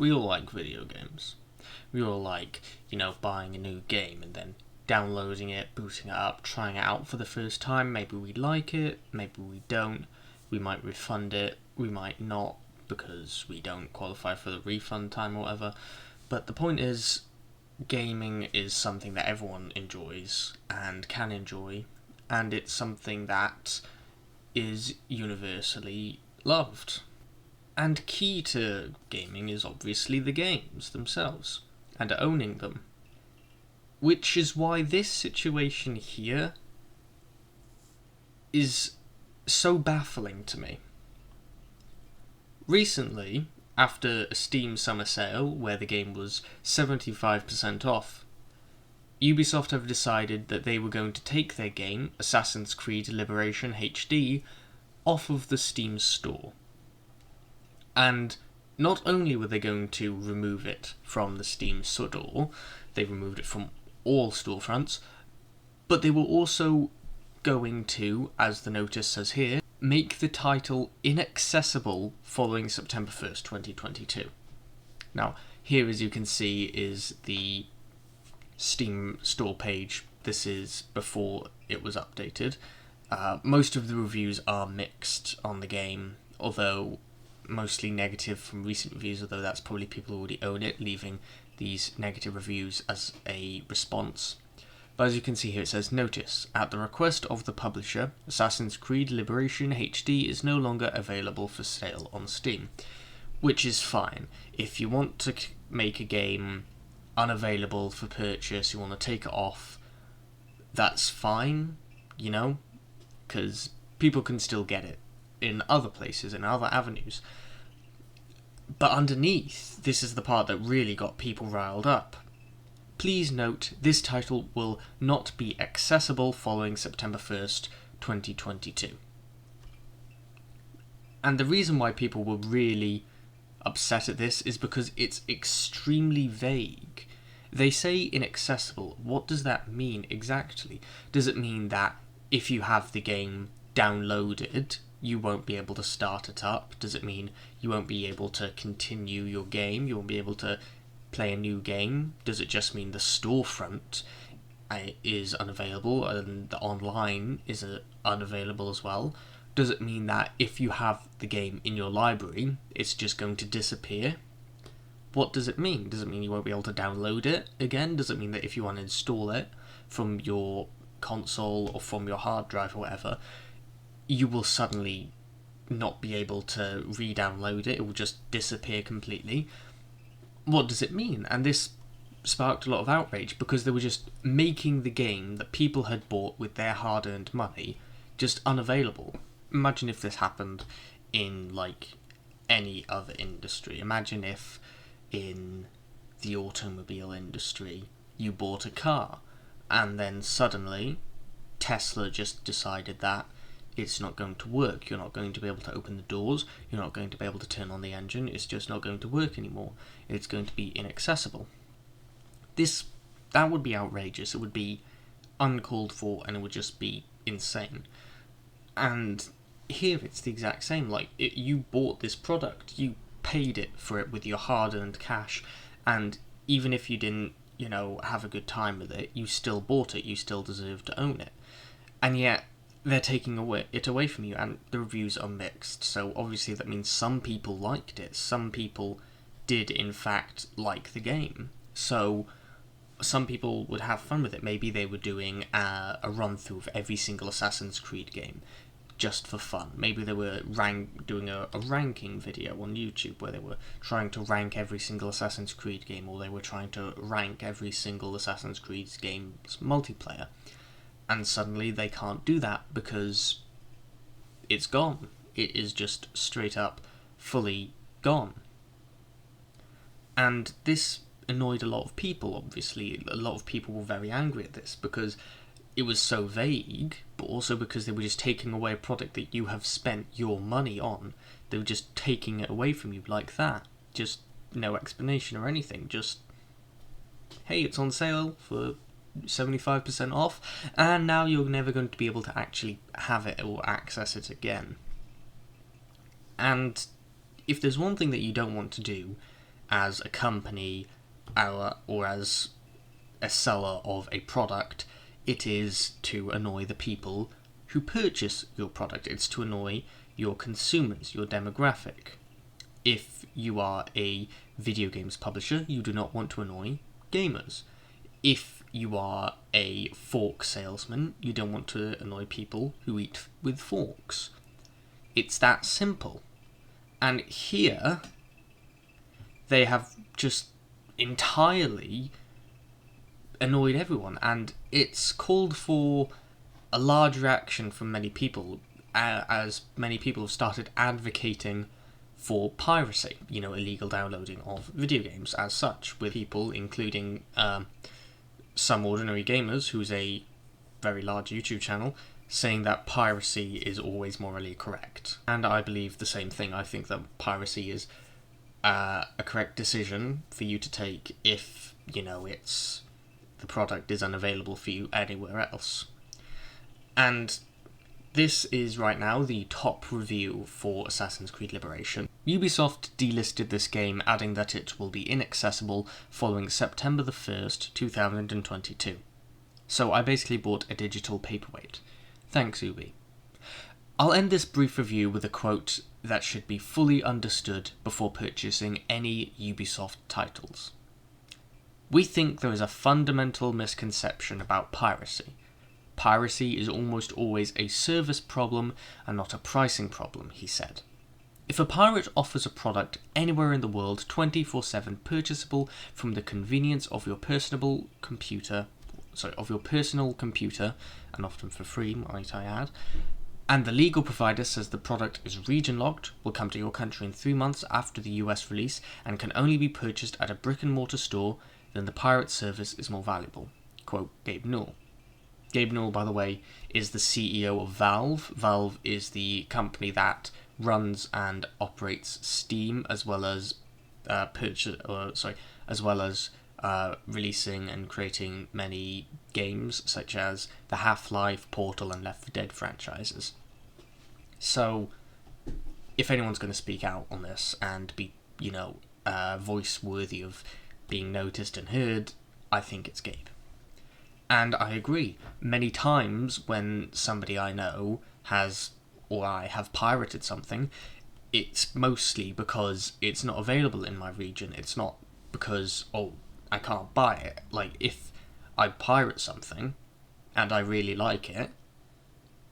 We all like video games. We all like, buying a new game and then downloading it, booting it up, trying it out for the first time. Maybe we like it, maybe we don't. We might refund it, we might not, because we don't qualify for the refund time or whatever. But the point is, gaming is something that everyone enjoys and can enjoy, and it's something that is universally loved. And key to gaming is obviously the games themselves, and owning them. Which is why this situation here is so baffling to me. Recently, after a Steam summer sale where the game was 75% off, Ubisoft have decided that they were going to take their game, Assassin's Creed Liberation HD, off of the Steam store. And not only were they going to remove it from the Steam store, they removed it from all storefronts, but they were also going to, as the notice says here, make the title inaccessible following September 1st, 2022. Now, here as you can see is the Steam store page. This is before it was updated. Most of the reviews are mixed on the game, although mostly negative from recent reviews, although that's probably people who already own it, leaving these negative reviews as a response. But as you can see here, it says, "Notice, at the request of the publisher, Assassin's Creed Liberation HD is no longer available for sale on Steam." Which is fine. If you want to make a game unavailable for purchase, you want to take it off, that's fine, because people can still get it in other places, in other avenues. But underneath, this is the part that really got people riled up. Please note, this title will not be accessible following September 1st, 2022. And the reason why people were really upset at this is because it's extremely vague. They say inaccessible. What does that mean exactly? Does it mean that if you have the game downloaded, you won't be able to start it up? Does it mean you won't be able to continue your game? You won't be able to play a new game? Does it just mean the storefront is unavailable and the online is unavailable as well? Does it mean that if you have the game in your library, it's just going to disappear? What does it mean? Does it mean you won't be able to download it again? Does it mean that if you want to install it from your console or from your hard drive or whatever, you will suddenly not be able to re-download it? It will just disappear completely? What does it mean? And this sparked a lot of outrage because they were just making the game that people had bought with their hard-earned money just unavailable. Imagine if this happened in, any other industry. Imagine if in the automobile industry you bought a car and then suddenly Tesla just decided that it's not going to work. You're not going to be able to open the doors. You're not going to be able to turn on the engine. It's just not going to work anymore. It's going to be inaccessible. That would be outrageous. It would be uncalled for, and it would just be insane. And here it's the exact same. You bought this product. You paid it for it with your hard-earned cash, and even if you didn't, have a good time with it, you still bought it. You still deserve to own it. And yet they're taking it away from you, and the reviews are mixed. So obviously that means some people liked it. Some people did in fact like the game. So some people would have fun with it. Maybe they were doing a run-through of every single Assassin's Creed game just for fun. Maybe they were doing a ranking video on YouTube where they were trying to rank every single Assassin's Creed game, or they were trying to rank every single Assassin's Creed game's multiplayer. And suddenly they can't do that because it's gone. It is just straight up, fully gone. And this annoyed a lot of people, obviously. A lot of people were very angry at this because it was so vague, but also because they were just taking away a product that you have spent your money on. They were just taking it away from you like that. Just no explanation or anything. Just, hey, it's on sale for 75% off, and now you're never going to be able to actually have it or access it again. And if there's one thing that you don't want to do as a company or as a seller of a product. It is to annoy the people who purchase your product. It's to annoy your consumers, your demographic. If you are a video games publisher, you do not want to annoy gamers. If you are a fork salesman, you don't want to annoy people who eat with forks. It's that simple. And here, they have just entirely annoyed everyone, and it's called for a large reaction from many people, as many people have started advocating for piracy, illegal downloading of video games as such, with people including Some Ordinary Gamers, who's a very large YouTube channel, saying that piracy is always morally correct. And I believe the same thing. I think that piracy is a correct decision for you to take if, it's the product is unavailable for you anywhere else. And this is right now the top review for Assassin's Creed Liberation. Ubisoft delisted this game, adding that it will be inaccessible following September the 1st, 2022. So I basically bought a digital paperweight. Thanks, Ubi. I'll end this brief review with a quote that should be fully understood before purchasing any Ubisoft titles. We think there is a fundamental misconception about piracy. Piracy is almost always a service problem and not a pricing problem, he said. If a pirate offers a product anywhere in the world 24/7 purchasable from the convenience of your personal computer, and often for free, might I add, and the legal provider says the product is region-locked, will come to your country in 3 months after the US release, and can only be purchased at a brick-and-mortar store, then the pirate service is more valuable. Quote, Gabe Newell. Gabe Newell, by the way, is the CEO of Valve. Valve is the company that runs and operates Steam, as well as releasing and creating many games such as the Half-Life, Portal, and Left 4 Dead franchises. So, if anyone's going to speak out on this and be, voice worthy of being noticed and heard, I think it's Gabe. And I agree. Many times when somebody I know has, or I have pirated something, it's mostly because it's not available in my region. It's not because, I can't buy it. Like, if I pirate something and I really like it,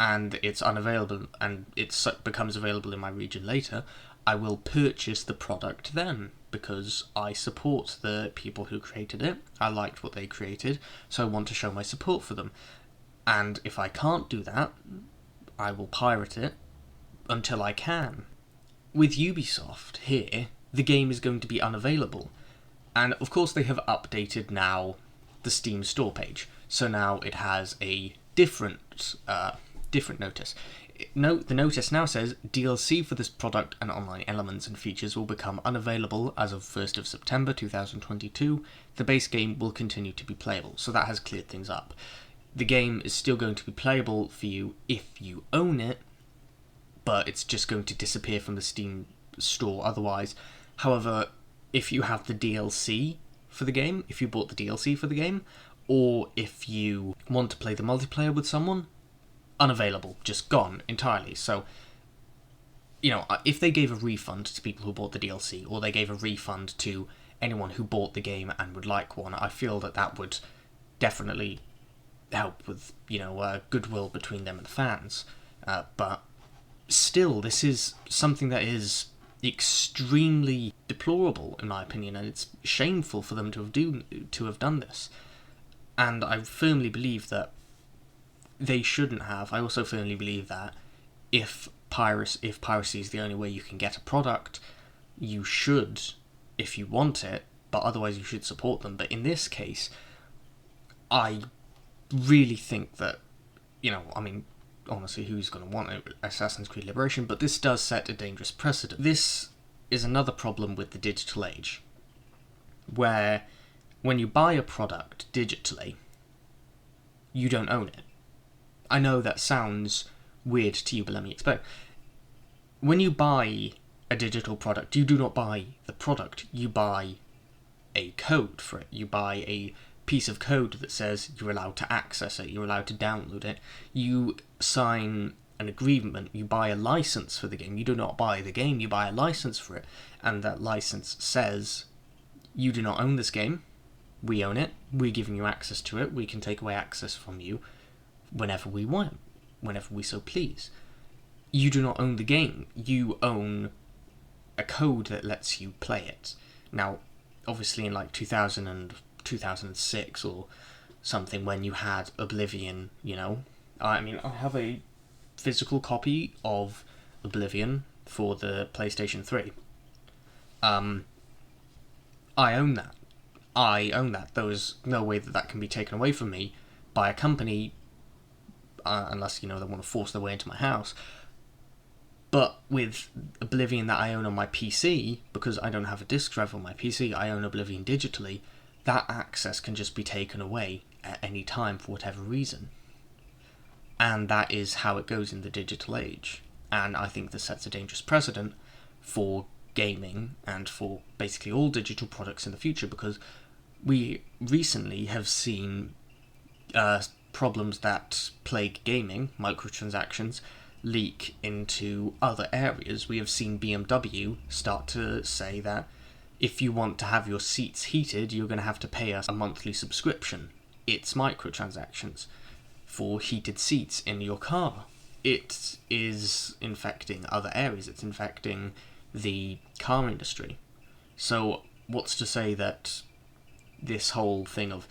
and it's unavailable, and it becomes available in my region later, I will purchase the product then, because I support the people who created it. I liked what they created, so I want to show my support for them. And if I can't do that, I will pirate it until I can. With Ubisoft here, the game is going to be unavailable. And of course they have updated now the Steam store page. So now it has a different notice. The notice now says, DLC for this product and online elements and features will become unavailable as of 1st of September 2022. The base game will continue to be playable. So that has cleared things up. The game is still going to be playable for you if you own it, but it's just going to disappear from the Steam store otherwise. However, if you have the DLC for the game, if you bought the DLC for the game, or if you want to play the multiplayer with someone, unavailable, just gone entirely. So, if they gave a refund to people who bought the DLC, or they gave a refund to anyone who bought the game and would like one, I feel that would definitely help with, goodwill between them and the fans. But still, this is something that is extremely deplorable, in my opinion, and it's shameful for them to have done this. And I firmly believe that they shouldn't have. I also firmly believe that if piracy is the only way you can get a product, you should, if you want it, but otherwise you should support them. But in this case, I really think that, honestly, who's going to want Assassin's Creed Liberation? But this does set a dangerous precedent. This is another problem with the digital age, where when you buy a product digitally, you don't own it. I know that sounds weird to you, but let me explain. When you buy a digital product, you do not buy the product, you buy a code for it. You buy a piece of code that says you're allowed to access it, you're allowed to download it. You sign an agreement, you buy a license for the game. You do not buy the game, you buy a license for it, and that license says you do not own this game, we own it, we're giving you access to it, we can take away access from you whenever we want, whenever we so please. You do not own the game, you own a code that lets you play it. Now, obviously in like 2006 or something, when you had Oblivion, you know, I mean, I have a physical copy of Oblivion for the PlayStation 3. I own that. There is no way that can be taken away from me by a company, unless, you know, they want to force their way into my house. But with Oblivion that I own on my PC, because I don't have a disc drive on my PC, I own Oblivion digitally, that access can just be taken away at any time for whatever reason. And that is how it goes in the digital age. And I think this sets a dangerous precedent for gaming and for basically all digital products in the future, because we recently have seen problems that plague gaming, microtransactions, leak into other areas. We have seen BMW start to say that if you want to have your seats heated, you're going to have to pay us a monthly subscription. It's microtransactions for heated seats in your car. It is infecting other areas. It's infecting the car industry. So what's to say that this whole thing of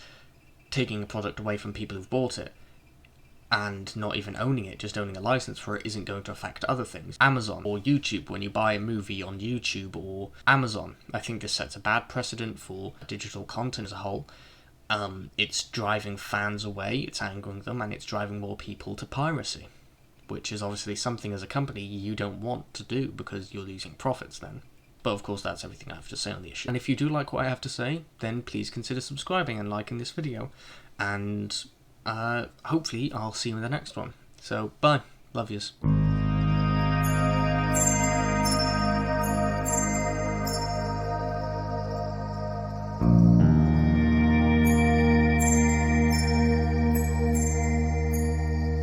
taking a product away from people who've bought it and not even owning it, just owning a license for it, isn't going to affect other things? Amazon or YouTube, when you buy a movie on YouTube or Amazon, I think this sets a bad precedent for digital content as a whole. It's driving fans away, it's angering them, and it's driving more people to piracy, which is obviously something as a company you don't want to do because you're losing profits then. But of course, that's everything I have to say on the issue. And if you do like what I have to say, then please consider subscribing and liking this video. And hopefully I'll see you in the next one. So, bye. Love yous.